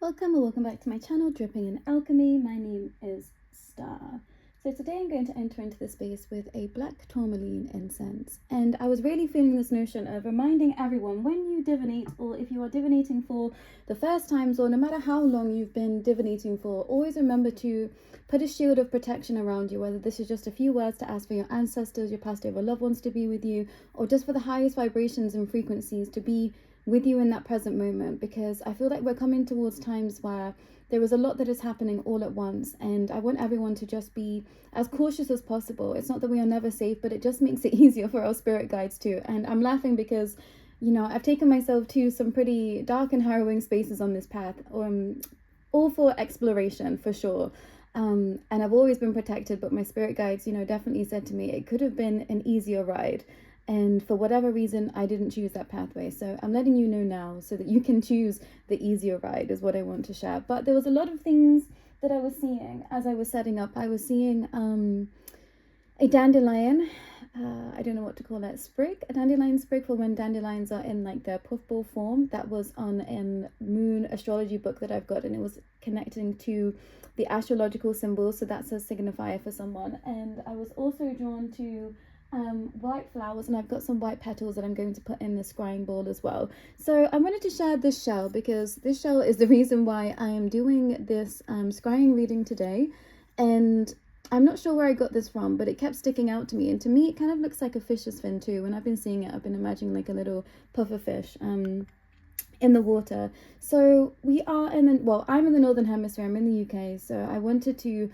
Welcome or welcome back to my channel, Dripping in Alchemy. My name is Starr. So today I'm going to enter into the space with a black tourmaline incense. And I was really feeling this notion of reminding everyone when you divinate, or if you are divinating for the first times, or no matter how long you've been divinating for, always remember to put a shield of protection around you, whether this is just a few words to ask for your ancestors, your past over loved ones to be with you, or just for the highest vibrations and frequencies to be with you in that present moment, because I feel like we're coming towards times where there is a lot that is happening all at once, and I want everyone to just be as cautious as possible. It's not that we are never safe, but it just makes it easier for our spirit guides too. And I'm laughing because, you know, I've taken myself to some pretty dark and harrowing spaces on this path, all for exploration for sure. And I've always been protected, but my spirit guides, you know, definitely said to me it could have been an easier ride. And for whatever reason, I didn't choose that pathway. So I'm letting you know now so that you can choose the easier ride is what I want to share. But there was a lot of things that I was seeing as I was setting up. I was seeing a dandelion. I don't know what to call that, sprig. A dandelion sprig for when dandelions are in like their puffball form. That was on a moon astrology book that I've got, and it was connecting to the astrological symbols. So that's a signifier for someone. And I was also drawn to white flowers, and I've got some white petals that I'm going to put in the scrying bowl as well. So I wanted to share this shell because this shell is the reason why I am doing this scrying reading today. And I'm not sure where I got this from, but it kept sticking out to me, and to me it kind of looks like a fish's fin too. When I've been seeing it, I've been imagining like a little puffer fish in the water. So we are in the, well, I'm in the Northern Hemisphere, I'm in the UK, so I wanted to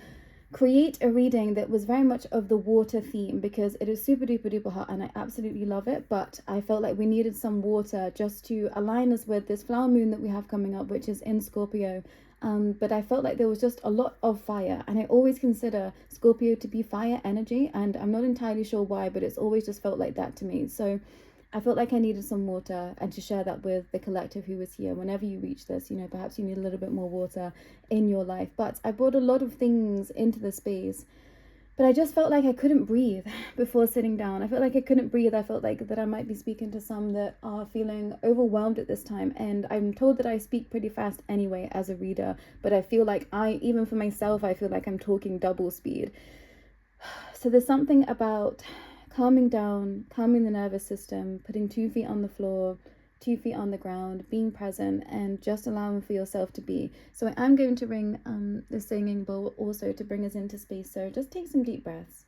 create a reading that was very much of the water theme because it is super duper duper hot and I absolutely love it, but I felt like we needed some water just to align us with this flower moon that we have coming up, which is in Scorpio. But I felt like there was just a lot of fire, and I always consider Scorpio to be fire energy, and I'm not entirely sure why, but it's always just felt like that to me. So I felt like I needed some water, and to share that with the collective who was here. Whenever you reach this, you know, perhaps you need a little bit more water in your life. But I brought a lot of things into the space, but I just felt like I couldn't breathe before sitting down. I felt like I couldn't breathe. I felt like that I might be speaking to some that are feeling overwhelmed at this time. And I'm told that I speak pretty fast anyway as a reader, but I feel like even for myself, I feel like I'm talking double speed. So there's something about calming down, calming the nervous system, putting 2 feet on the floor, 2 feet on the ground, being present, and just allowing for yourself to be. So I'm going to ring the singing bowl also to bring us into space. So just take some deep breaths.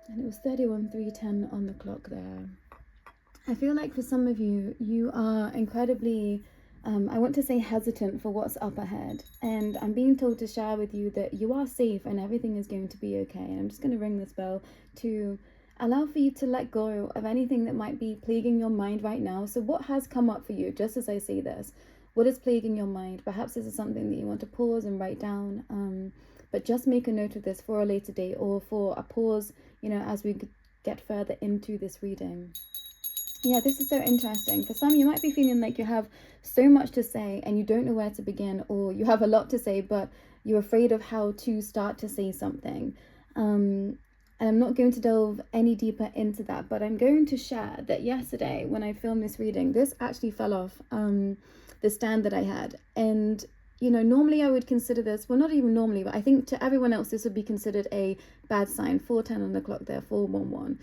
And it was 31:3:10 on the clock there. I feel like for some of you, you are incredibly, I want to say hesitant for what's up ahead. And I'm being told to share with you that you are safe and everything is going to be okay. And I'm just going to ring this bell to allow for you to let go of anything that might be plaguing your mind right now. So what has come up for you, just as I say this? What is plaguing your mind? Perhaps this is something that you want to pause and write down. But just make a note of this for a later date, or for a pause, you know, as we get further into this reading. Yeah, this is so interesting. For some, you might be feeling like you have so much to say and you don't know where to begin, or you have a lot to say, but you're afraid of how to start to say something. And I'm not going to delve any deeper into that, but I'm going to share that yesterday when I filmed this reading, this actually fell off the stand that I had. And you know, normally I would consider this, well, not even normally, but I think to everyone else, this would be considered a bad sign. 4:10 on the clock there, 411.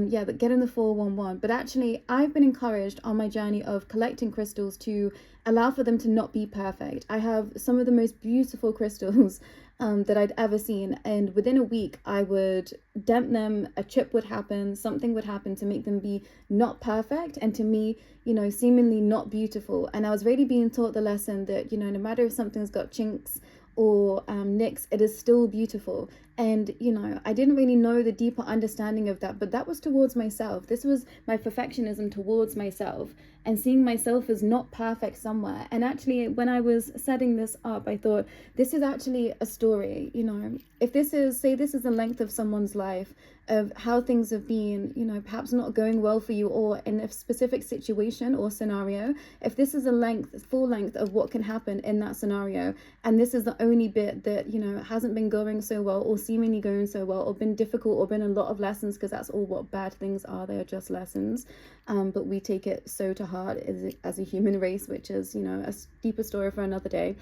Yeah, but get in the 411. But actually, I've been encouraged on my journey of collecting crystals to allow for them to not be perfect. I have some of the most beautiful crystals that I'd ever seen, and within a week I would dent them, a chip would happen, something would happen to make them be not perfect, and to me, you know, seemingly not beautiful. And I was really being taught the lesson that, you know, no matter if something's got chinks or nicks, it is still beautiful. And, you know, I didn't really know the deeper understanding of that, but that was towards myself. This was my perfectionism towards myself and seeing myself as not perfect somewhere. And actually, when I was setting this up, I thought, this is actually a story. You know, if this is, say, this is the length of someone's life, of how things have been, you know, perhaps not going well for you, or in a specific situation or scenario, if this is a length, full length of what can happen in that scenario, and this is the only bit that, you know, hasn't been going so well, or seemingly going so well, or been difficult, or been a lot of lessons, because that's all what bad things are. They are just lessons, but we take it so to heart as a human race, which is, you know, a deeper story for another day.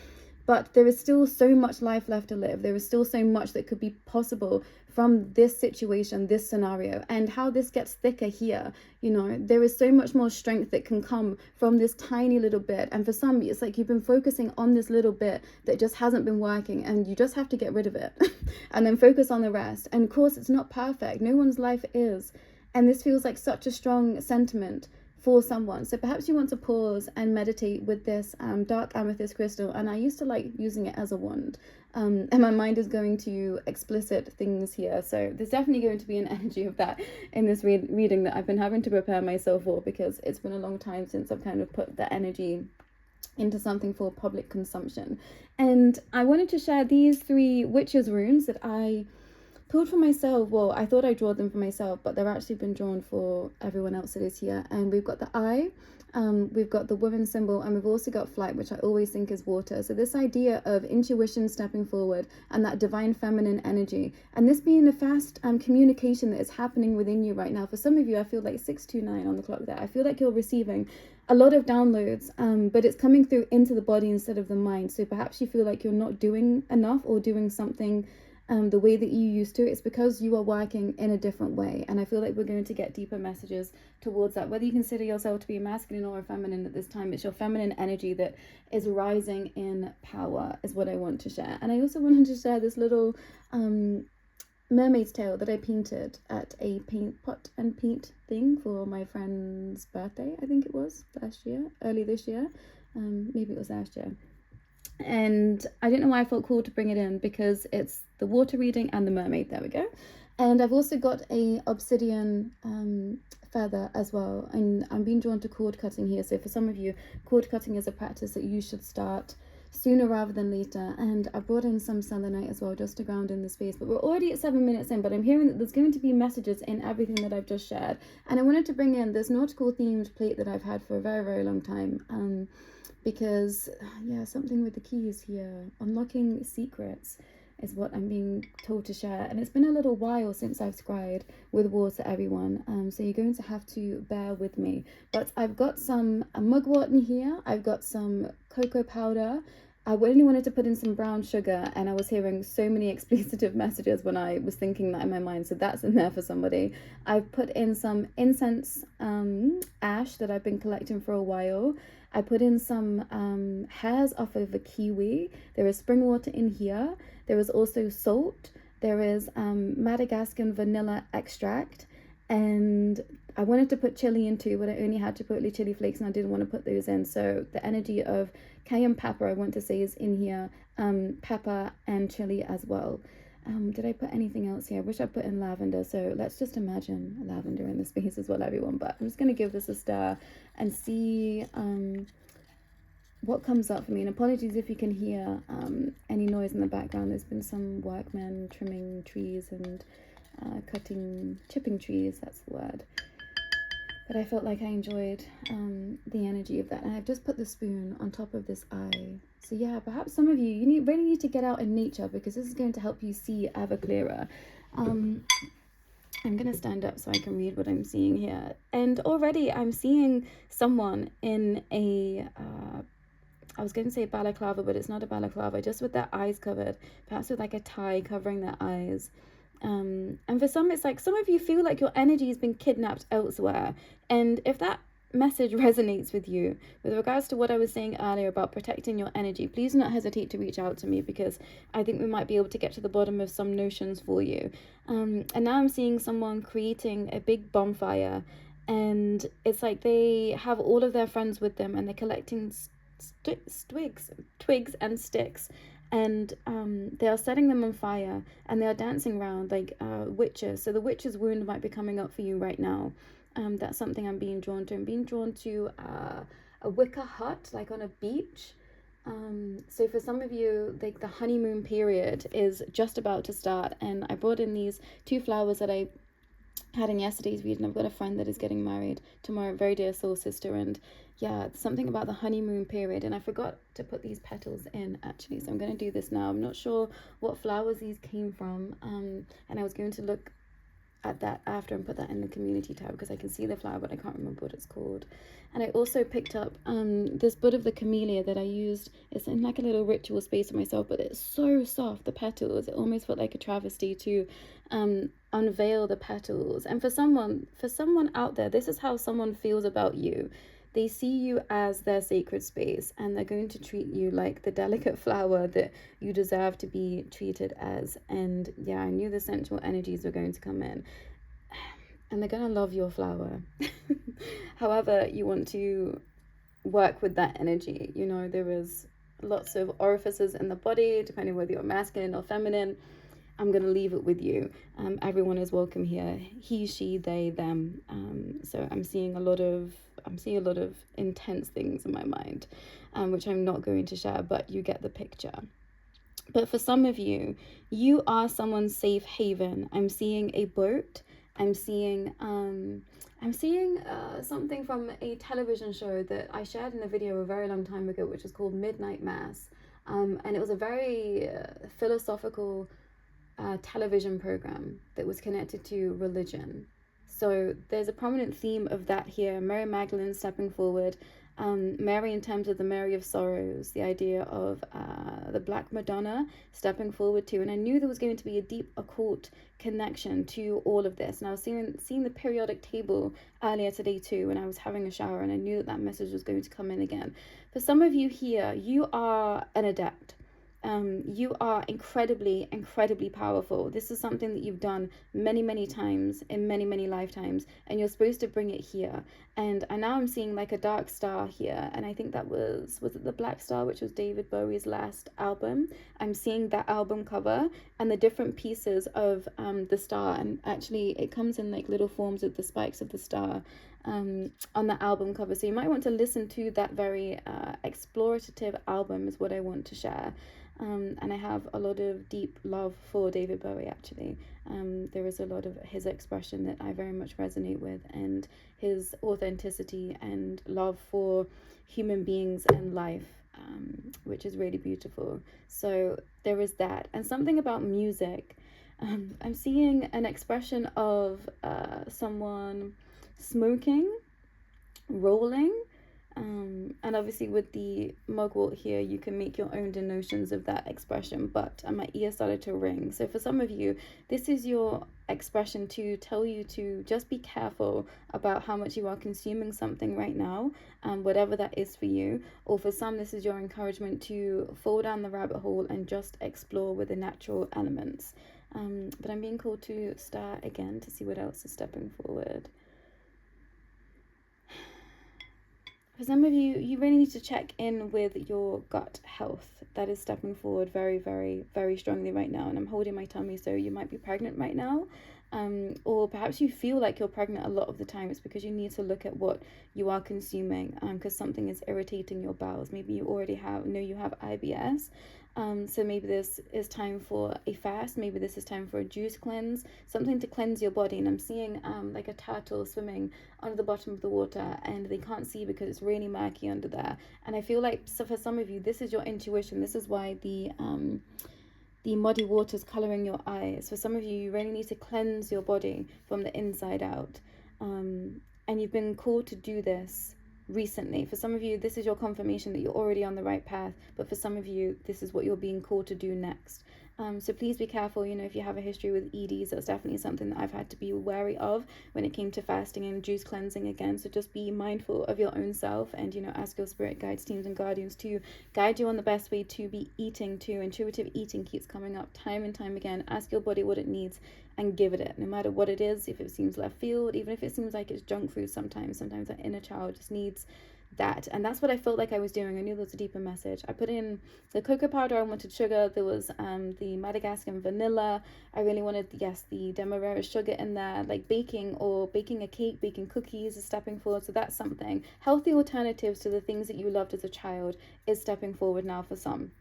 But there is still so much life left to live. There is still so much that could be possible from this situation, this scenario, and how this gets thicker here. You know, there is so much more strength that can come from this tiny little bit. And for some, it's like you've been focusing on this little bit that just hasn't been working, and you just have to get rid of it and then focus on the rest. And of course, it's not perfect. No one's life is. And this feels like such a strong sentiment for someone. So perhaps you want to pause and meditate with this dark amethyst crystal. And I used to like using it as a wand, and my mind is going to explicit things here, so there's definitely going to be an energy of that in this reading that I've been having to prepare myself for, because it's been a long time since I've kind of put the energy into something for public consumption. And I wanted to share these 3 witches runes that I pulled for myself. Well, I thought I drew them for myself, but they've actually been drawn for everyone else that is here. And we've got the eye, we've got the woman symbol, and we've also got flight, which I always think is water. So this idea of intuition stepping forward, and that divine feminine energy, and this being the fast communication that is happening within you right now. For some of you, I feel like 629 on the clock there. I feel like you're receiving a lot of downloads, but it's coming through into the body instead of the mind. So perhaps you feel like you're not doing enough, or doing something the way that you used to. It's because you are working in a different way. And I feel like we're going to get deeper messages towards that. Whether you consider yourself to be masculine or a feminine at this time, it's your feminine energy that is rising in power, is what I want to share. And I also wanted to share this little mermaid's tail that I painted at a paint pot and paint thing for my friend's birthday. I think it was early this year. Maybe it was last year. And I don't know why I felt called to bring it in, because it's the water reading and the mermaid. There we go. And I've also got a obsidian feather as well, and I'm being drawn to cord cutting here. So for some of you, cord cutting is a practice that you should start sooner rather than later. And I brought in some selenite as well, just to ground in the space. But we're already at 7 minutes in, but I'm hearing that there's going to be messages in everything that I've just shared. And I wanted to bring in this nautical themed plate that I've had for a very, very long time, because yeah, something with the keys here, unlocking secrets, is what I'm being told to share. And it's been a little while since I've scryed with water, everyone, so you're going to have to bear with me. But I've got some mugwort in here, I've got some cocoa powder. I only wanted to put in some brown sugar, and I was hearing so many expletive messages when I was thinking that in my mind, so that's in there for somebody. I've put in some incense ash that I've been collecting for a while. I put in some hairs off of a kiwi. There is spring water in here. There is also salt. There is Madagascan vanilla extract. And I wanted to put chili in too, but I only had to put the chili flakes, and I didn't want to put those in. So the energy of cayenne pepper, I want to say, is in here. Pepper and chili as well. Did I put anything else here? I wish I put in lavender. So let's just imagine lavender in the space as well, everyone. But I'm just going to give this a stir and see what comes up for me. And apologies if you can hear any noise in the background. There's been some workmen trimming trees and chipping trees, that's the word. But I felt like I enjoyed the energy of that. And I've just put the spoon on top of this eye. So yeah, perhaps some of you really need to get out in nature, because this is going to help you see ever clearer. I'm going to stand up so I can read what I'm seeing here. And already I'm seeing someone in a, I was going to say balaclava, but it's not a balaclava, just with their eyes covered, perhaps with like a tie covering their eyes. And for some, it's like some of you feel like your energy has been kidnapped elsewhere. And if that message resonates with you with regards to what I was saying earlier about protecting your energy, please do not hesitate to reach out to me, because I think we might be able to get to the bottom of some notions for you. And now I'm seeing someone creating a big bonfire, and it's like they have all of their friends with them, and they're collecting twigs and sticks, and they are setting them on fire, and they are dancing around like witches. So the witch's wound might be coming up for you right now. That's something I'm being drawn to. I'm being drawn to a wicker hut, like on a beach. So for some of you, like the honeymoon period is just about to start, and I brought in these two flowers that I had in yesterday's reading. I've got a friend that is getting married tomorrow, very dear soul sister, and yeah, something about the honeymoon period, and I forgot to put these petals in actually, so I'm going to do this now. I'm not sure what flowers these came from, and I was going to look at that after and put that in the community tab because I can see the flower but I can't remember what it's called. And I also picked up this bud of the camellia that I used. It's in like a little ritual space for myself, but it's so soft, the petals. It almost felt like a travesty to unveil the petals. And for someone out there, this is how someone feels about you. They see you as their sacred space, and they're going to treat you like the delicate flower that you deserve to be treated as. And yeah, I knew the sensual energies were going to come in, and they're going to love your flower. However you want to work with that energy, you know, there is lots of orifices in the body, depending whether you're masculine or feminine. I'm going to leave it with you. Everyone is welcome here. He, she, they, them. So I'm seeing a lot of intense things in my mind, which I'm not going to share, but you get the picture. But for some of you, you are someone's safe haven. I'm seeing a boat. I'm seeing something from a television show that I shared in a video a very long time ago, which is called Midnight Mass. And it was a very philosophical television program that was connected to religion. So there's a prominent theme of that here. Mary Magdalene stepping forward, Mary in terms of the Mary of Sorrows, the idea of the Black Madonna stepping forward too. And I knew there was going to be a deep occult connection to all of this. And I was seeing the periodic table earlier today too when I was having a shower, and I knew that message was going to come in again. For some of you here, you are an adept. You are incredibly powerful. This is something that you've done many times in many lifetimes, and you're supposed to bring it here. And now I'm seeing like a dark star here, and I think that was it the Black Star, which was David Bowie's last album. I'm seeing that album cover and the different pieces of the star, and actually it comes in like little forms of the spikes of the star on the album cover. So you might want to listen to that very explorative album is what I want to share. And I have a lot of deep love for David Bowie, actually. There is a lot of his expression that I very much resonate with, and his authenticity and love for human beings and life, which is really beautiful. So there is that. And something about music. I'm seeing an expression of someone smoking, rolling, and obviously with the mugwort here, you can make your own denotions of that expression, but my ear started to ring. So for some of you, this is your expression to tell you to just be careful about how much you are consuming something right now, whatever that is for you. Or for some, this is your encouragement to fall down the rabbit hole and just explore with the natural elements. But I'm being called to Starr again to see what else is stepping forward. For some of you, you really need to check in with your gut health. That is stepping forward very strongly right now. And I'm holding my tummy, so you might be pregnant right now. Or perhaps you feel like you're pregnant a lot of the time. It's because you need to look at what you are consuming, because something is irritating your bowels. Maybe you already know you have IBS. So maybe this is time for a fast. Maybe this is time for a juice cleanse, something to cleanse your body. And I'm seeing like a turtle swimming under the bottom of the water, and they can't see because it's really murky under there. And I feel like, so for some of you, this is your intuition. This is why the muddy water is coloring your eyes. For some of you, you really need to cleanse your body from the inside out. And you've been called to do this recently. For some of you, this is your confirmation that you're already on the right path, but for some of you, this is what you're being called to do next. So please be careful. You know, if you have a history with EDs, that's definitely something that I've had to be wary of when it came to fasting and juice cleansing again. So just be mindful of your own self, and, you know, ask your spirit guides, teams, and guardians to guide you on the best way to be eating too. Intuitive eating keeps coming up time and time again. Ask your body what it needs and give it, no matter what it is. If it seems left field, even if it seems like it's junk food, sometimes that inner child just needs that. And that's what I felt like I was doing. I knew there was a deeper message. I put in the cocoa powder. I wanted sugar. There was the Madagascan vanilla. I really wanted, yes, the demerara sugar in there. Like baking or baking a cake, baking cookies is stepping forward. So that's something. Healthy alternatives to the things that you loved as a child is stepping forward now for some.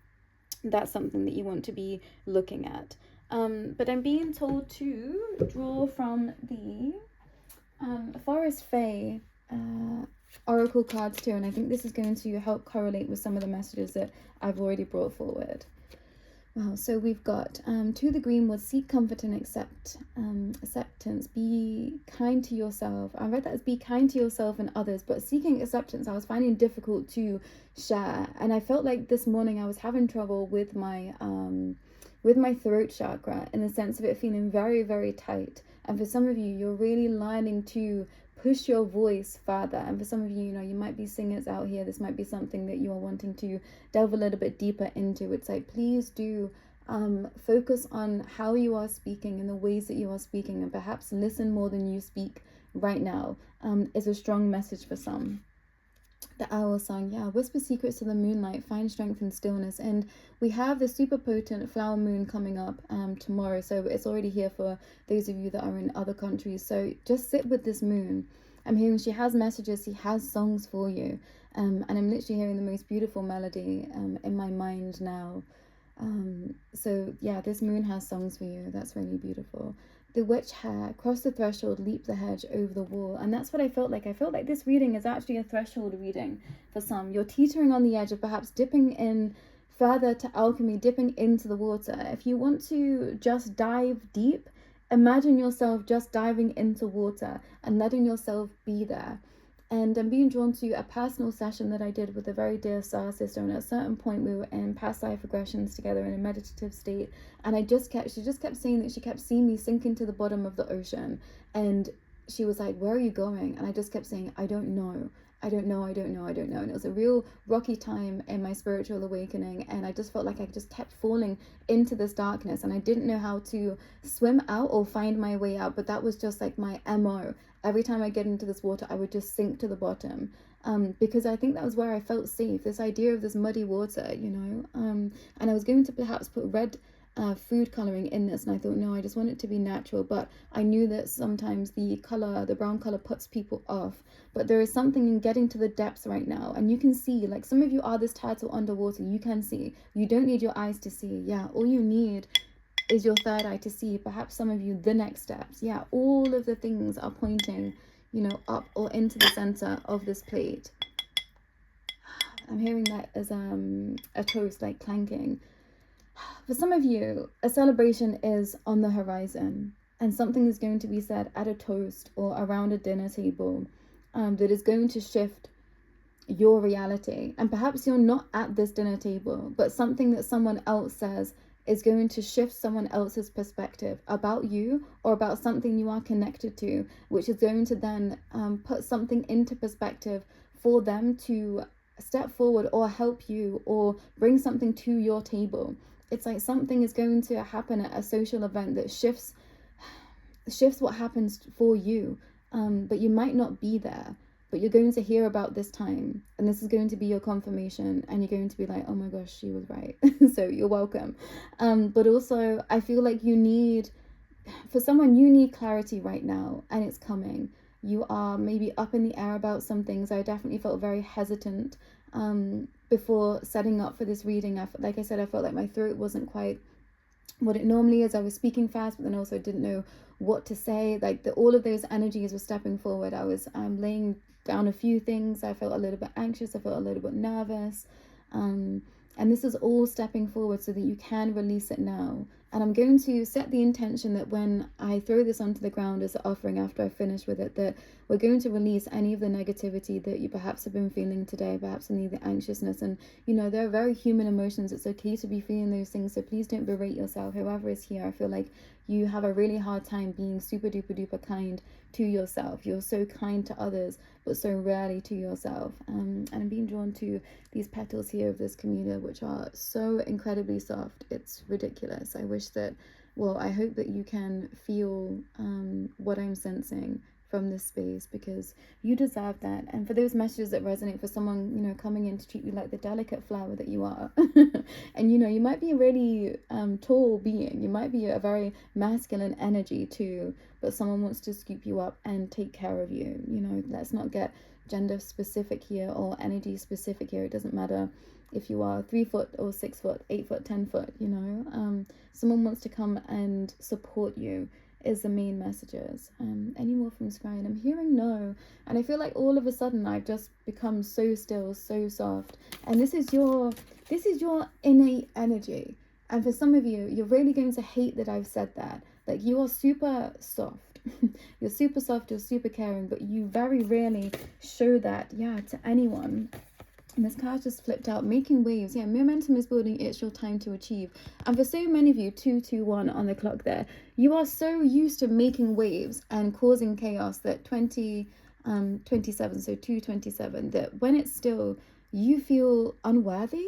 That's something that you want to be looking at. But I'm being told to draw from the Forest Fae oracle cards too, and I think this is going to help correlate with some of the messages that I've already brought forward. Wow, so we've got to the greenwood, seek comfort and acceptance. Be kind to yourself. I read that as be kind to yourself and others, but seeking acceptance I was finding difficult to share, and I felt like this morning I was having trouble with my throat chakra, in the sense of it feeling very, very tight. And for some of you, you're really learning to push your voice further. And for some of you, you know, you might be singers out here. This might be something that you are wanting to delve a little bit deeper into. It's like, please do focus on how you are speaking and the ways that you are speaking, and perhaps listen more than you speak right now is a strong message for some. The owl song, yeah, whisper secrets to the moonlight, find strength in stillness. And we have the super potent flower moon coming up tomorrow, so it's already here for those of you that are in other countries. So just sit with this moon. I'm hearing she has messages, she has songs for you, and I'm literally hearing the most beautiful melody in my mind now. So yeah, this moon has songs for you. That's really beautiful. The witch hare, cross the threshold, leap the hedge over the wall. And that's what I felt like. I felt like this reading is actually a threshold reading for some. You're teetering on the edge of perhaps dipping in further to alchemy, dipping into the water. If you want to just dive deep, imagine yourself just diving into water and letting yourself be there. And I'm being drawn to a personal session that I did with a very dear Starr sister, and at a certain point we were in past life regressions together in a meditative state, and she just kept saying that she kept seeing me sink into the bottom of the ocean, and she was like, where are you going? And I just kept saying, I don't know. And it was a real rocky time in my spiritual awakening, and I just felt like I just kept falling into this darkness, and I didn't know how to swim out or find my way out. But that was just like my MO. Every time I get into this water, I would just sink to the bottom, because I think that was where I felt safe, this idea of this muddy water, you know. And I was going to perhaps put red food coloring in this, and I thought, no, I just want it to be natural. But I knew that sometimes the brown color puts people off. But there is something in getting to the depths right now, and you can see, like, some of you are this turtle underwater. You can see. You don't need your eyes to see. Yeah, all you need is your third eye to see. Perhaps some of you, the next steps. Yeah, all of the things are pointing, you know, up or into the center of this plate. I'm hearing that as a toast, like clanking. For some of you, a celebration is on the horizon, and something is going to be said at a toast or around a dinner table that is going to shift your reality. And perhaps you're not at this dinner table, but something that someone else says is going to shift someone else's perspective about you or about something you are connected to, which is going to then put something into perspective for them to step forward or help you or bring something to your table. It's like something is going to happen at a social event that shifts what happens for you, but you might not be there, but you're going to hear about this time, and this is going to be your confirmation, and you're going to be like, oh my gosh, she was right. So you're welcome. But also I feel like you need clarity right now, and it's coming. You are maybe up in the air about some things. I definitely felt very hesitant before setting up for this reading. Like I said, I felt like my throat wasn't quite what it normally is. I was speaking fast, but then also didn't know what to say. Like all of those energies were stepping forward. I was laying down a few things. I felt a little bit anxious. I felt a little bit nervous. And this is all stepping forward so that you can release it now. And I'm going to set the intention that when I throw this onto the ground as an offering after I finish with it, that we're going to release any of the negativity that you perhaps have been feeling today, perhaps any of the anxiousness. And, you know, they're very human emotions. It's okay to be feeling those things. So please don't berate yourself. Whoever is here, I feel like you have a really hard time being super duper duper kind to yourself. You're so kind to others, but so rarely to yourself. And I'm being drawn to these petals here of this camellia, which are so incredibly soft. It's ridiculous. I hope that you can feel what I'm sensing from this space, because you deserve that. And for those messages that resonate for someone, you know, coming in to treat you like the delicate flower that you are, and you know, you might be a really tall being, you might be a very masculine energy too, but someone wants to scoop you up and take care of you. You know, let's not get gender specific here or energy specific here. It doesn't matter if you are 3 foot or 6 foot, 8 foot, 10 foot, you know. Someone wants to come and support you is the main messages. Any more from Scrying? I'm hearing no, and I feel like all of a sudden I've just become so still, so soft, and this is your innate energy. And for some of you, you're really going to hate that I've said that. Like, you are super soft. You're super soft, you're super caring, but you very rarely show that, to anyone. And this card just flipped out, making waves. Yeah, momentum is building, it's your time to achieve. And for so many of you, 221 on the clock there, you are so used to making waves and causing chaos that 27, so 227, that when it's still, you feel unworthy,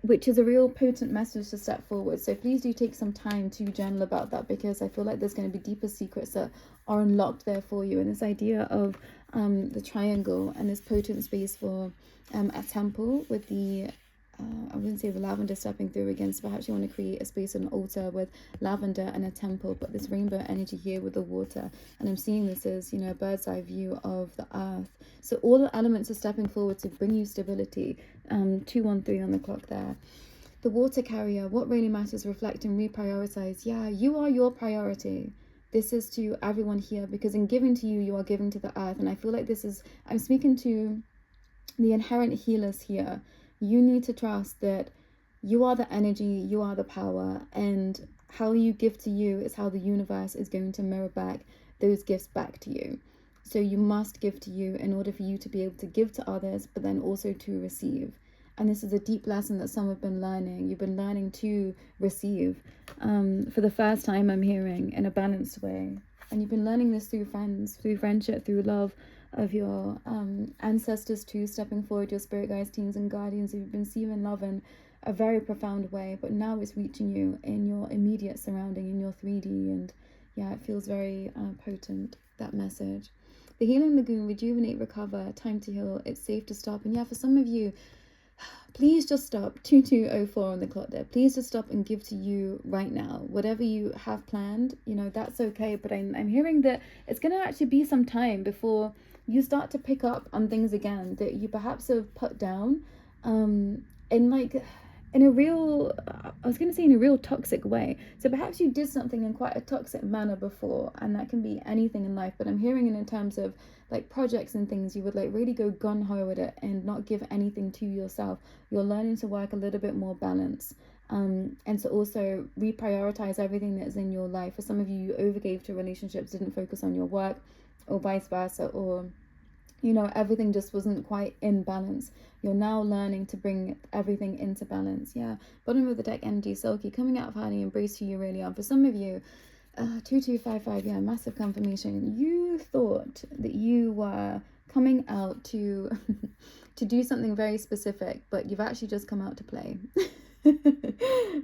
which is a real potent message to step forward. So please do take some time to journal about that, because I feel like there's going to be deeper secrets that are unlocked there for you. And this idea of the triangle and this potent space for a temple with the I wouldn't say the lavender stepping through again, so perhaps you want to create a space, an altar with lavender and a temple, but this rainbow energy here with the water. And I'm seeing this as, you know, a bird's eye view of the earth. So all the elements are stepping forward to bring you stability. 213 on the clock there. The water carrier, what really matters, reflect and reprioritize. Yeah, you are your priority. This is to everyone here, because in giving to you, you are giving to the earth. And I feel like this is, I'm speaking to the inherent healers here. You need to trust that you are the energy, you are the power, and how you give to you is how the universe is going to mirror back those gifts back to you. So you must give to you in order for you to be able to give to others, but then also to receive. And this is a deep lesson that some have been learning. You've been learning to receive for the first time, I'm hearing, in a balanced way. And you've been learning this through friends, through friendship, through love of your ancestors too, stepping forward, your spirit guides, teams and guardians who've been receiving love in a very profound way, but now it's reaching you in your immediate surrounding, in your 3D, and yeah, it feels very potent, that message. The healing lagoon, rejuvenate, recover, time to heal, it's safe to stop. And yeah, for some of you, please just stop. 2204 on the clock there. Please just stop and give to you right now. Whatever you have planned, you know, that's okay. But I'm hearing that it's going to actually be some time before you start to pick up on things again that you perhaps have put down in a real, I was going to say in a real toxic way. So perhaps you did something in quite a toxic manner before, and that can be anything in life. But I'm hearing it in terms of like projects and things, you would like really go gun-ho with it and not give anything to yourself. You're learning to work a little bit more balance, and to also reprioritize everything that is in your life. For some of you, you overgave to relationships, didn't focus on your work, or vice versa, or you know, everything just wasn't quite in balance. You're now learning to bring everything into balance. Yeah, bottom of the deck energy, Silky, coming out of hiding, embrace who you really are. For some of you, 2255, yeah, massive confirmation. You thought that you were coming out to to do something very specific, but you've actually just come out to play.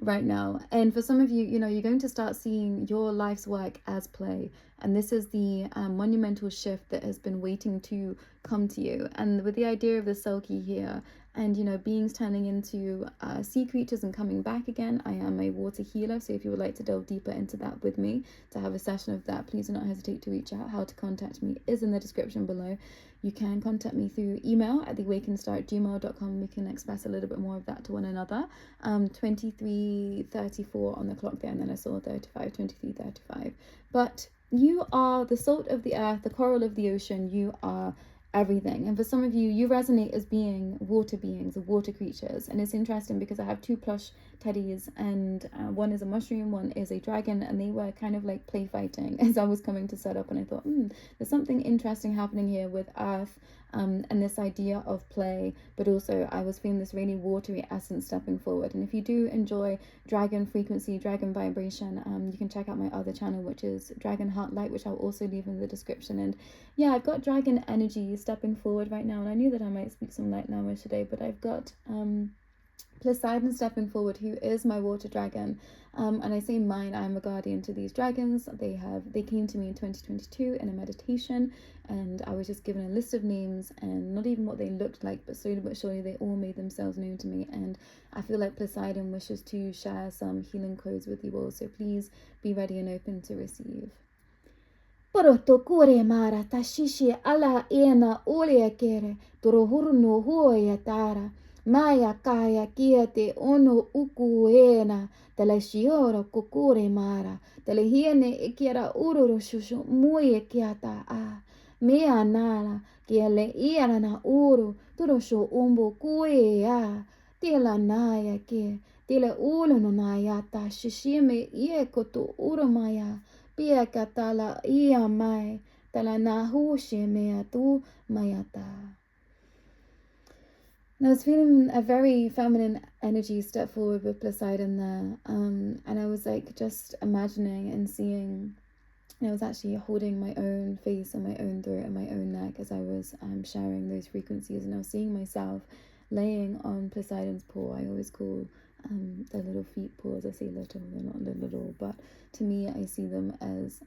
Right now. And for some of you, you know, you're going to start seeing your life's work as play, and this is the monumental shift that has been waiting to come to you. And with the idea of the Selkie here, and you know, beings turning into sea creatures and coming back again, I am a water healer, so if you would like to delve deeper into that with me, to have a session of that, please do not hesitate to reach out. How to contact me is in the description below. You can contact me through email at theawakeningstar@gmail.com. We can express a little bit more of that to one another. 2334 on the clock there, and then I saw 35, 2335. But you are the salt of the earth, the coral of the ocean. You are everything. And for some of you, you resonate as being water beings, or water creatures. And it's interesting because I have 2 plush teddies, and one is a mushroom, one is a dragon, and they were kind of like play fighting as I was coming to set up. And I thought, there's something interesting happening here with earth, and this idea of play, but also I was feeling this really watery essence stepping forward. And if you do enjoy dragon frequency, dragon vibration, you can check out my other channel, which is Dragon Heart Light, which I'll also leave in the description. And yeah, I've got dragon energy stepping forward right now, and I knew that I might speak some light language today, but I've got Poseidon stepping forward, who is my water dragon. And I say mine, I'm a guardian to these dragons. They came to me in 2022 in a meditation, and I was just given a list of names and not even what they looked like, but slowly but surely they all made themselves known to me. And I feel like Poseidon wishes to share some healing codes with you all, so please be ready and open to receive. Porotokure mara tashishi ala ena olia kere torohurno hoya tara maya kaya kiate ono ukuena tele shiora kukure mara tele hiene ikiara ururu shushu muye kiata a mea nala kiele iara na uru turosho umbo kue a tila naya ke tile ulo no naya ta shishime ie koto urumaya pia katala ia mai tala na hushe mea tu mayata. And I was feeling a very feminine energy step forward with Poseidon there, and I was like just imagining and seeing, and I was actually holding my own face and my own throat and my own neck as I was sharing those frequencies, and I was seeing myself laying on Poseidon's paw. I always call the little feet paws, I say little, they're not little, but to me I see them as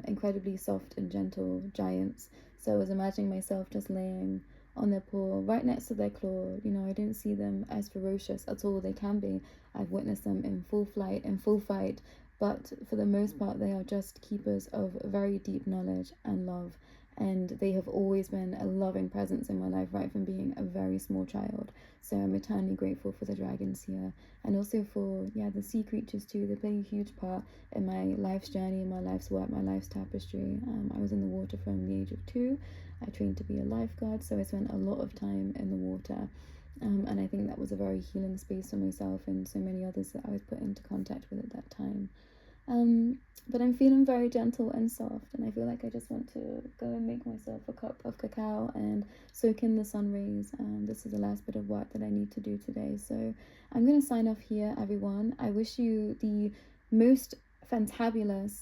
incredibly soft and gentle giants. So I was imagining myself just laying on their paw right next to their claw. You know, I don't see them as ferocious at all. They can be. I've witnessed them in full flight and full fight, but for the most part they are just keepers of very deep knowledge and love, and they have always been a loving presence in my life right from being a very small child. So I'm eternally grateful for the dragons here, and also for the sea creatures too. They play a huge part in my life's journey, my life's work, my life's tapestry. I was in the water from the age of 2. I trained to be a lifeguard, so I spent a lot of time in the water, and I think that was a very healing space for myself and so many others that I was put into contact with at that time. But I'm feeling very gentle and soft, and I feel like I just want to go and make myself a cup of cacao and soak in the sun rays. This is the last bit of work that I need to do today, so I'm going to sign off here, everyone. I wish you the most fantabulous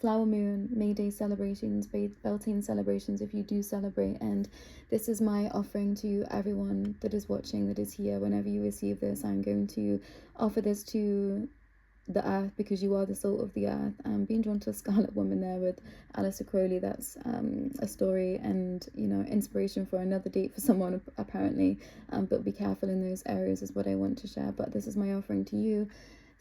flower moon, May Day celebrations, Beltane celebrations if you do celebrate, and this is my offering to everyone that is watching, that is here. Whenever you receive this, I'm going to offer this to the earth, because you are the salt of the earth. Being drawn to a Scarlet Woman there with Aleister Crowley, that's a story and, you know, inspiration for another date for someone apparently, but be careful in those areas is what I want to share. But this is my offering to you.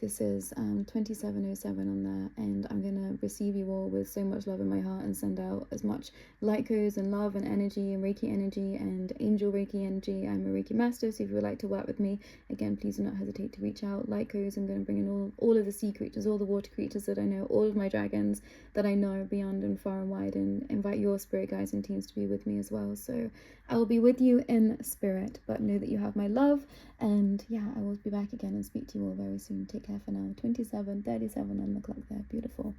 This is 2707 on there, and I'm gonna receive you all with so much love in my heart and send out as much light codes and love and energy and Reiki energy and angel Reiki energy. I'm a Reiki master, so if you would like to work with me, again, please do not hesitate to reach out. Light codes, I'm going to bring in all of the sea creatures, all the water creatures that I know, all of my dragons that I know beyond and far and wide, and invite your spirit guides and teams to be with me as well. So I will be with you in spirit, but know that you have my love, and I will be back again and speak to you all very soon. Take care for now. 27:37 on the clock there. Beautiful.